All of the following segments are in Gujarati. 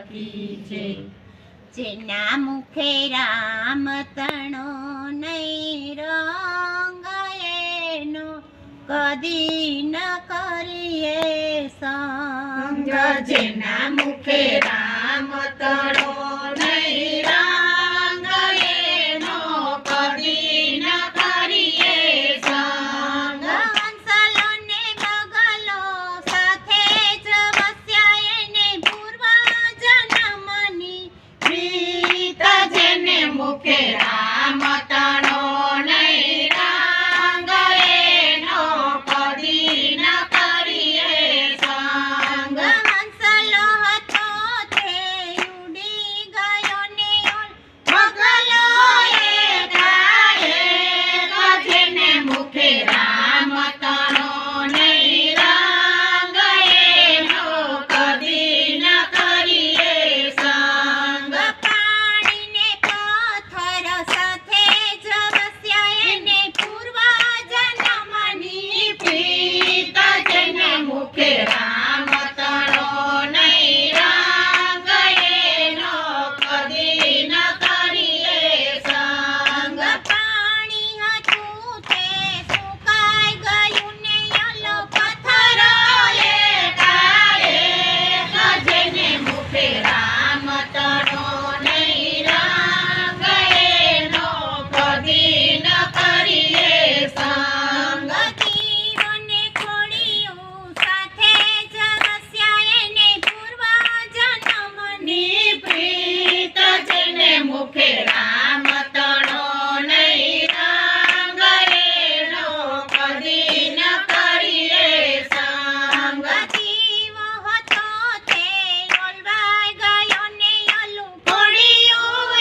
કી જય. જેના મુખે રામ તણો નહીં રંગ એનો કદી ન કરીએ સંગ. જેના મુખે રામ તણો નહીં રંગ એનો કદી ન કરીએ સંગ. હંસલો ને બગલો સાથે જ વસ્યા એને પૂર્વ જન્મની પ્રીત જેને મુખે રામ તણો નહીં રંગ એનો કદી ન કરીએ સંગ. હંસલો હતો તે ઉડી ગયો ને બગલો એકાએક જેને મુખે રામ તણો નહીં રંગ એનો કદી ન કરીએ સંગ. પાણીને પથ્થર સાથે જ વસ્યા એને પૂર્વ જન્મની પ્રીત જેને મુખે રામ તણો નહીં રંગ એનો કદી ન કરીએ સંગ. પાણી હતું તે સુકાઈ ગયું ને ઓલો પથ્થર એકાએક જેને મુખે રામ તણો નહીં રંગ એનો કદી ન કરીએ સંગ. જીવને ખોડિયું સાથે જ વસ્યા એને પૂર્વ જન્મની પ્રીત જેને મુખે રામ તણો નહીં રંગ એનો કદી ન કરીએ સંગ. જીવ હતો તે ઓલવાઈ ગયો ને ઓલું ખોડિયું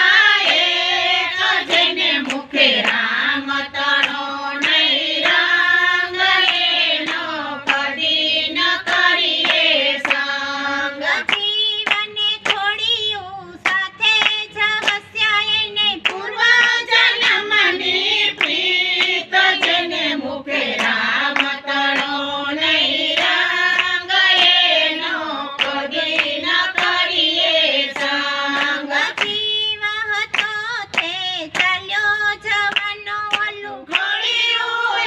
એકાએક જેને મુખે રામ તણો નહીં રંગ એનો કદી ન કરીએ સંગ. જીવને ખોડિયું સાથે જ વસ્યા એને પૂર્વ જન્મની પ્રીત જેને મુખે રામ તણો નહીં રંગ એનો કદી ન કરીએ સંગ. જીવ હતો તે ચાલ્યો જવાનો ઓલું ખોડિયું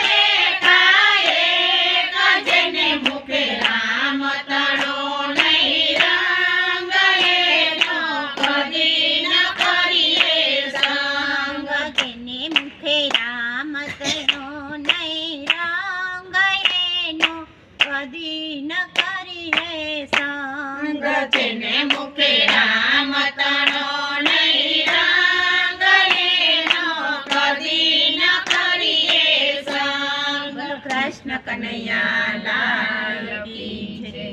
એકાએક જેને મુખે રામ તણો નહીં રંગ એનો કદી ન કરીએ સંગ. તેને મુખે રામ તણો નહીં રંગ એનો કદી ન કરીએ સંગ. જેને મુખે રામ તણો નહીં રંગ એનો કદી ન કરીએ સંગ. કૃષ્ણ કનૈયા લાલ કી જય.